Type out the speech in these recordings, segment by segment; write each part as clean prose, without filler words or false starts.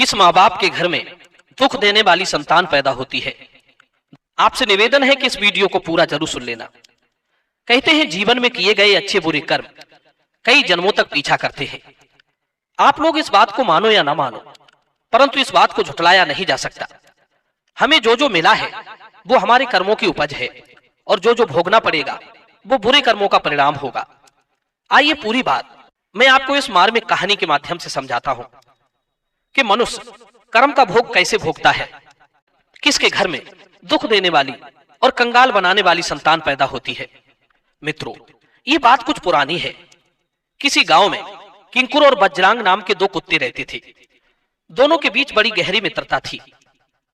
किस माँ बाप के घर में दुख देने वाली संतान पैदा होती है। आपसे निवेदन है कि इस वीडियो को पूरा जरूर सुन लेना। कहते हैं जीवन में किए गए अच्छे बुरे कर्म कई जन्मों तक पीछा करते हैं। आप लोग इस बात को मानो या ना मानो, परंतु इस बात को झुठलाया नहीं जा सकता। हमें जो जो मिला है वो हमारे कर्मों की उपज है, और जो जो भोगना पड़ेगा वो बुरे कर्मों का परिणाम होगा। आइए पूरी बात मैं आपको इस मार्मिक कहानी के माध्यम से समझाता हूं कि मनुष्य कर्म का भोग कैसे भोगता है। किसके घर में दुख देने वाली और कंगाल बनाने वाली संतान पैदा होती है। मित्रों, ये बात कुछ पुरानी है। किसी गांव में किंकुर और बजरांग नाम के दो कुत्ते रहते थे। दोनों के बीच बड़ी गहरी मित्रता थी।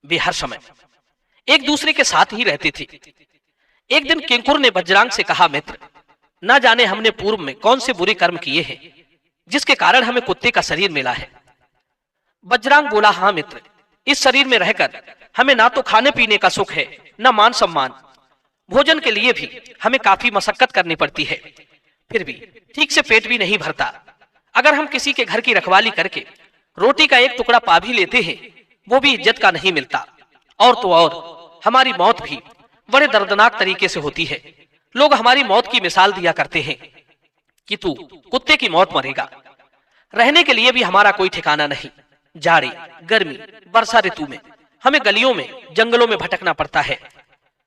वे हर समय एक दूसरे के साथ ही रहते थे। एक दिन किंकुर ने बजरांग से कहा, मित्र, ना जाने हमने पूर्व में कौन से बुरे कर्म किए हैं जिसके कारण हमें कुत्ते का शरीर मिला है। बजरांग बोला, हाँ मित्र, इस शरीर में रहकर हमें ना तो खाने पीने का सुख है, ना मान सम्मान। भोजन के लिए भी हमें काफी मशक्कत करनी पड़ती है, फिर भी ठीक से पेट भी नहीं भरता। अगर हम किसी के घर की रखवाली करके रोटी का एक टुकड़ा पा भी लेते हैं, वो भी इज्जत का नहीं मिलता। और तो और हमारी मौत भी बड़े दर्दनाक तरीके से होती है। लोग हमारी मौत की मिसाल दिया करते हैं कि तू कुत्ते की मौत मरेगा। रहने के लिए भी हमारा कोई ठिकाना नहीं। जाड़े, गर्मी, वर्षा ऋतु में हमें गलियों में, जंगलों में भटकना पड़ता है।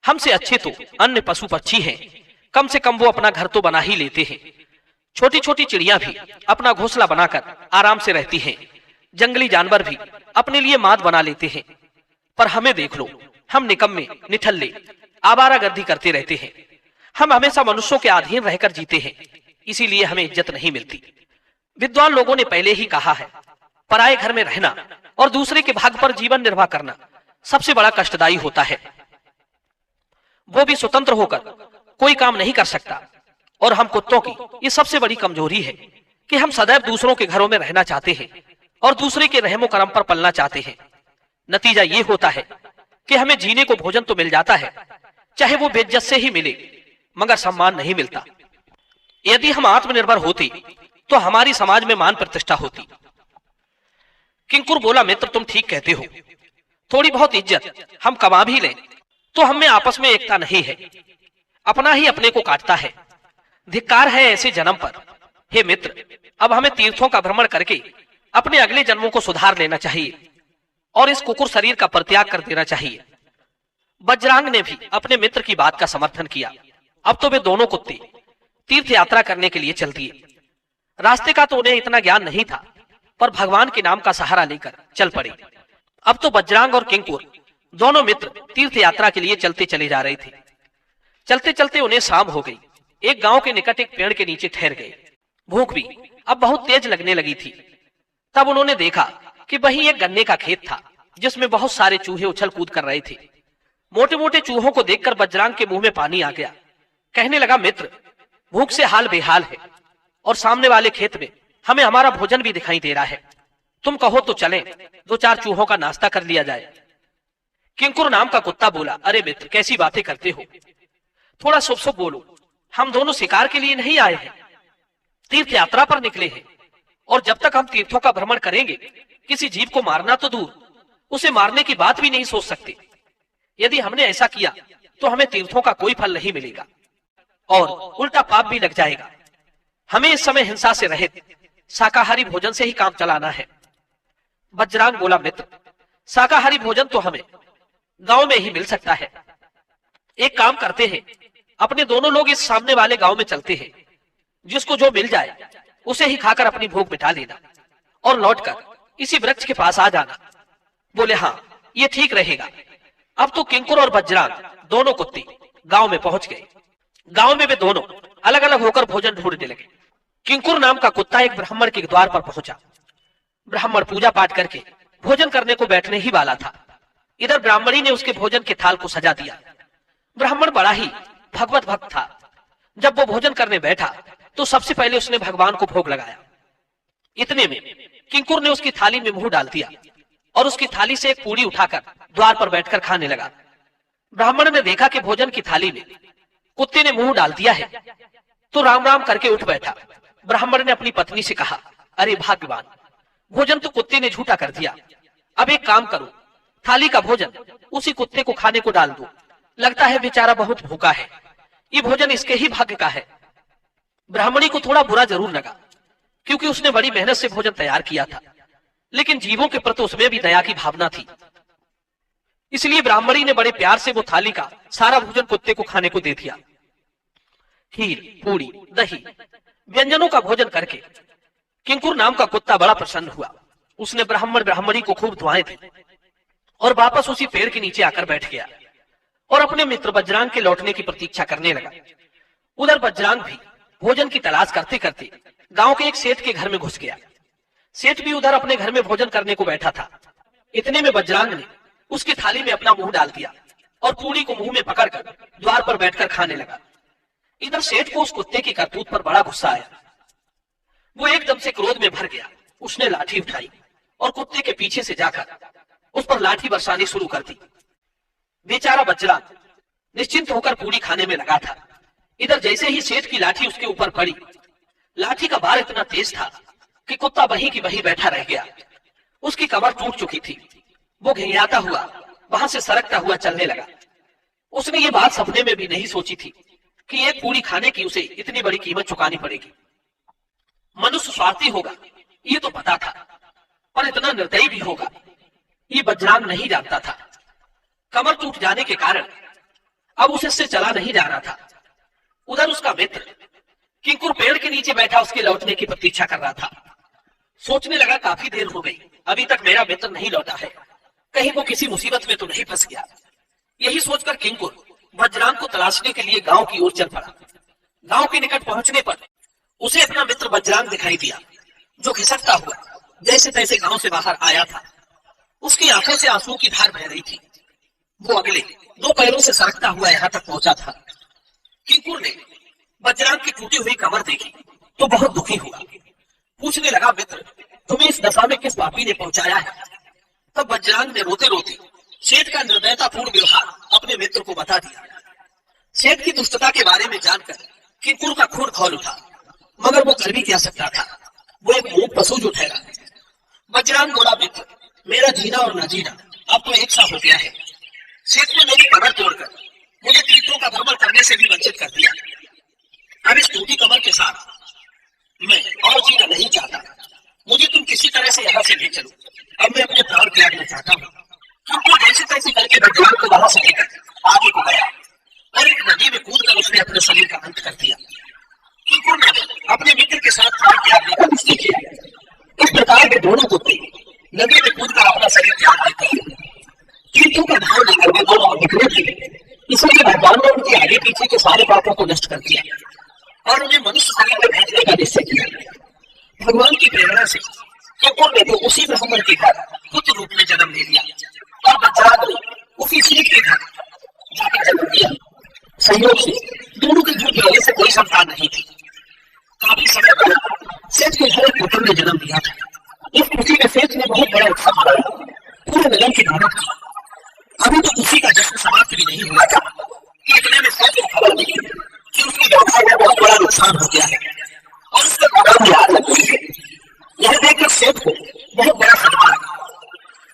हमसे अच्छे तो अन्य पशु पक्षी हैं, कम से कम वो अपना घर तो बना ही लेते हैं। छोटी छोटी चिड़िया भी अपना घोंसला बनाकर आराम से रहती हैं। जंगली जानवर भी अपने लिए माद बना लेते हैं। पर हमें देख लो, हम निकम्मे, निठल्ले, आवारागर्दी करते रहते हैं। हम हमेशा मनुष्यों के अधीन रहकर जीते हैं, इसीलिए हमें इज्जत नहीं मिलती। विद्वान लोगों ने पहले ही कहा है, पराये घर में रहना और दूसरे के भाग पर जीवन निर्वाह करना सबसे बड़ा कष्टदायी होता है। वो भी स्वतंत्र होकर कोई काम नहीं कर सकता। और हम कुत्तों की ये सबसे बड़ी कमजोरी है कि हम सदैव दूसरों के घरों में रहना चाहते हैं और दूसरे के रहमो करम पर पलना चाहते हैं। नतीजा ये होता है कि हमें जीने को भोजन तो मिल जाता है, चाहे वो बेइज्जत से ही मिले, मगर सम्मान नहीं मिलता। यदि हम आत्मनिर्भर होते तो हमारी समाज में मान प्रतिष्ठा होती। किंकुर बोला, मित्र, तुम ठीक कहते हो। थोड़ी बहुत इज्जत हम कमा भी लें तो हम में आपस में एकता नहीं है। अपना ही अपने को काटता है। धिक्कार है ऐसे जन्म पर। हे मित्र, अब हमें तीर्थों का भ्रमण करके अपने अगले जन्मों को सुधार लेना चाहिए और इस कुकुर शरीर का परित्याग कर देना चाहिए। बजरांग ने भी अपने मित्र की बात का समर्थन किया। अब तो वे दोनों कुत्ते तीर्थ यात्रा करने के लिए चल दिए। रास्ते का तो उन्हें इतना ज्ञान नहीं था, पर भगवान के नाम का सहारा लेकर चल पड़े। अब तो बजरांग और किंकुर दोनों मित्र तीर्थ यात्रा के लिए चलते चले जा रहे थे। चलते चलते उन्हें शाम हो गई। एक गांव के निकट एक पेड़ के नीचे ठहर गए। भूख भी अब बहुत तेज लगने लगी थी। तब उन्होंने देखा कि वहीं एक गन्ने का खेत था जिसमें बहुत सारे चूहे उछल कूद कर रहे थे। मोटे मोटे चूहों को देखकर बजरांग के मुंह में पानी आ गया। कहने लगा, मित्र, भूख से हाल बेहाल है और सामने वाले खेत में हमें हमारा भोजन भी दिखाई दे रहा है। तुम कहो तो चलें, दो चार चूहों का नाश्ता कर लिया जाए। किंकुर नाम का कुत्ता बोला, अरे मित्र, कैसी बातें करते हो, थोड़ा शुभ शुभ बोलो। हम दोनों शिकार के लिए नहीं आए हैं, तीर्थ यात्रा पर निकले हैं। और जब तक हम तीर्थों का भ्रमण करेंगे, किसी जीव को मारना तो दूर, उसे मारने की बात भी नहीं सोच सकते। यदि हमने ऐसा किया तो हमें तीर्थों का कोई फल नहीं मिलेगा और उल्टा पाप भी लग जाएगा। हमें इस समय हिंसा से रहित शाकाहारी भोजन से ही काम चलाना है। बजरांग बोला, मित्र, शाकाहारी भोजन तो हमें गांव में ही मिल सकता है। एक काम करते हैं, अपने दोनों लोग इस सामने वाले गांव में चलते हैं। जिसको जो मिल जाए उसे ही खाकर अपनी भूख मिटा लेना और लौटकर इसी वृक्ष के पास आ जाना। बोले, हाँ, ये ठीक रहेगा। अब तो किंकुर और बजरांग दोनों कुत्ते गांव में पहुंच गए। गांव में वे दोनों अलग अलग होकर भोजन ढूंढने लगे। किंकुर नाम का कुत्ता एक ब्राह्मण के द्वार पर पहुंचा। ब्राह्मण पूजा पाठ करके भोजन करने को बैठने ही वाला था। इधर ब्राह्मणी ने उसके भोजन के थाल को सजा दिया। ब्राह्मण बड़ा ही भगवत भक्त था। जब वो भोजन करने बैठा तो सबसे पहले उसने भगवान को भोग लगाया। इतने में किंकुर ने उसकी थाली में मुंह डाल दिया और उसकी थाली से एक पूड़ी उठाकर द्वार पर बैठकर खाने लगा। ब्राह्मण ने देखा कि भोजन की थाली में कुत्ते ने मुंह डाल दिया है, तो राम राम करके उठ बैठा। ब्राह्मण ने अपनी पत्नी से कहा, अरे भाग्यवान, भोजन तो कुत्ते ने झूठा कर दिया, अब एक काम करो, थाली का भोजन उसी कुत्ते को खाने को डाल दो, लगता है बेचारा बहुत भूखा है, ये भोजन इसके ही भाग्य का है। ब्राह्मणी को थोड़ा बुरा जरूर लगा, क्योंकि उसने बड़ी मेहनत से भोजन तैयार किया था, लेकिन जीवों के प्रति उसमें भी दया की भावना थी। इसलिए ब्राह्मणी ने बड़े प्यार से वो थाली का सारा भोजन कुत्ते को खाने को दे दिया। खीर, पूड़ी, दही, व्यंजनों का भोजन करके किंकुर नाम का कुत्ता बड़ा प्रसन्न हुआ। उसने ब्राह्मणी को खूब दुआएं दी और वापस उसी पेड़ के नीचे आकर बैठ गया और अपने मित्र वज्रांग के लौटने की प्रतीक्षा करने लगा। उधर वज्रांग भी भोजन की तलाश करते करते गांव के एक सेठ के घर में घुस गया। सेठ भी उधर अपने घर में भोजन करने को बैठा था। इतने में वज्रांग ने उसकी थाली में अपना मुंह डाल दिया और पूड़ी को मुंह में पकड़कर द्वार पर बैठकर खाने लगा। इधर सेठ को उस कुत्ते की करतूत पर बड़ा गुस्सा आया। वो एकदम से क्रोध में भर गया। उसने लाठी उठाई और कुत्ते के पीछे से जाकर उस पर लाठी बरसानी शुरू कर दी। बेचारा वज्रांग निश्चिंत होकर पूड़ी खाने में लगा था। इधर जैसे ही सेठ की लाठी उसके ऊपर पड़ी, लाठी का भार इतना तेज था कि कुत्ता वहीं की वहीं बैठा रह गया। उसकी कमर टूट चुकी थी। वो घिघियाता हुआ वहां से सरकता हुआ चलने लगा। उसने ये बात सपने में भी नहीं सोची थी कि एक पूड़ी खाने की उसे इतनी बड़ी कीमत चुकानी पड़ेगी। मनुष्य स्वार्थी होगा ये तो पता था, पर इतना निर्दयी भी होगा ये वज्रांग नहीं जानता था। कमर टूट जाने के कारण अब उसे इससे चला नहीं जा रहा था। उधर उसका मित्र किंकुर पेड़ के नीचे बैठा उसके लौटने की प्रतीक्षा कर रहा था। सोचने लगा काफी देर हो गई, अभी तक मेरा मित्र नहीं लौटा है, कहीं वो किसी मुसीबत में तो नहीं फंस गया। यही सोचकर किंकुर वज्रांग को तलाशने के लिए गांव की ओर चल पड़ा। गांव के निकट पहुंचने पर उसे अपना मित्र वज्रांग दिखाई दिया, जो खिसकता हुआ जैसे तैसे गांव से बाहर आया था। उसकी आंखों से आंसू की धार बह रही थी। वो अगले 2 पैरों से सरकता हुआ यहाँ तक पहुंचा था। किंकुर ने वज्रांग की टूटी हुई कमर देखी तो बहुत दुखी हुआ। पूछने लगा, मित्र तुम्हें इस दशा में किस पापी ने पहुंचाया है? तब वज्रांग ने रोते रोते सेठ का निर्दयतापूर्ण व्यवहार अपने मित्र को बता दिया। सेठ की दुष्टता के बारे में जानकर किंकुर का खून खौल उठा, मगर वो कर भी क्या सकता था, वो एक मूक पशु जो ठहरा। वज्रांग बोला, मित्र मेरा जीना और न जीना अब तो एक सा हो गया है। सेठ ने मेरी कमर तोड़कर मुझे तीर्थों का भ्रमण करने से भी वंचित कर दिया। अब इस टूटी कमर के साथ मैं और जीना नहीं चाहता। मुझे तुम किसी तरह से यहाँ से ले चलो। अब मैं अपने प्राण त्यागना चाहता हूँ। किंकुर जैसे तैसे करके वज्रांग को वहां से लेकर आगे को गया और एक नदी में कूदकर उसने अपने शरीर का अंत कर दिया। किंकुर ने अपने मित्र के साथ प्राण त्यागने का निश्चय किया। इस प्रकार के दोनों कुत्ते नदी में कूदकर अपना शरीर त्याग देते हैं। तीर्थों का भाव लेकर वे दोनों निकले थे। इसलिए भगवान ने उनके आगे पीछे के सारे पापों को नष्ट कर दिया और उन्हें मनुष्य शरीर में भेजने का निश्चय किया। भगवान की प्रेरणा से किंकुर ने तो उसी ब्राह्मण के घर पुत्र रूप में जन्म ले लिया और वज्रांग ने उसी सेठ के घर जाकर जन्म लिया। संयोग से दोनों के घर पहले से कोई संतान नहीं थी। काफी समय बाद सेठ के घर एक पुत्र ने जन्म लिया था। इस खुशी में सेठ ने बहुत बड़ा उत्सव मनाया, पूरे नगर की दावत की। अभी तो खुशी का जश्न समाप्त भी नहीं हुआ था कि इतने में सेठ को खबर मिली कि उसके व्यवसाय में बहुत बड़ा नुकसान हो गया है और उसके गोदाम में आग लग गई है। यह देखकर सेठ को बहुत बड़ा सदमा लगा।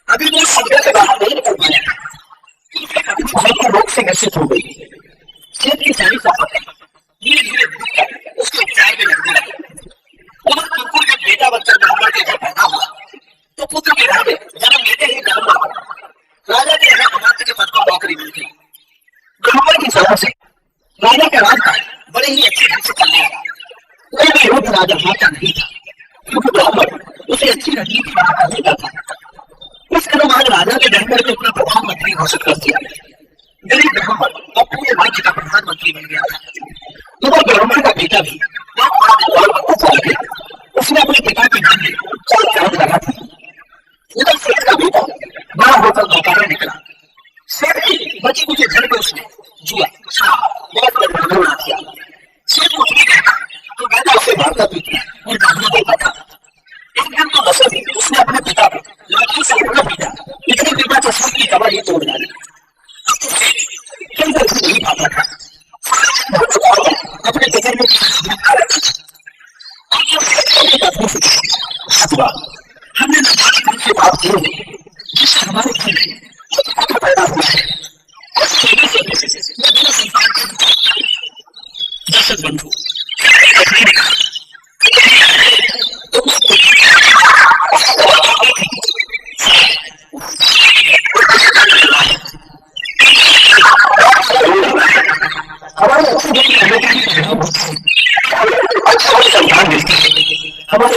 अभी वो सदमे से बाहर नहीं निकल पाया था कि उसकी पत्नी भयंकर रोग से ग्रसित हो गई। सेठ की सारी संपत्ति धीरे धीरे डूबकर उसके उपचार में लगने लगी। उधर किंकुर जब बेटा बनकर ब्राह्मण के घर पैदा हुआ तो पुत्र के घर में जन्म लेते ही ब्राह्मण राजा के यहाँ अमात्य के पद पर नौकरी मिल गई। ब्राह्मण की सलाह से राजा का राजकाज बड़े ही अच्छे ढंग से चलने लगा। कोई भी युद्ध राजा हारता नहीं था, क्योंकि ब्राह्मण उसे अच्छी रणनीति बनाकर देता था। इस क्रम आज राजा के दरबार में अपना प्रधानमंत्री घोषित कर दिया। गरीब ब्राह्मण अब पूरे राज्य का प्रधानमंत्री बन गया था। उधर ब्राह्मण का बेटा भी बहुत बड़ा विद्वान बनता चला गया। उसने अपने पिता के नाम में 4 चांद लगा था। उधर सेठ का बेटा बड़ा होकर नौकरी निकला। सेठ की बची कुछ घर में उसने जुआ, शराब बहुत बड़ा बना दिया। सेठ कुछ नहीं कहता तो बेटा उसे मारता पीटता और गालियां देता था। एक दिन तो नशे में उसने अपने पिता को लाठी से इतना पीटा, इतने पीटा तो सेठ की कमर ही तोड़ डाली। अब तो सेठ कई तरह से नहीं पाता था। अपने जगह में हमने न जाने कौन से बात की हमारे घर में पैदा हुआ है। दर्शक बंधु, हमारे अच्छे दिन करने के लिए पैदा होते हैं, अच्छे संतान मिलती है, हमारे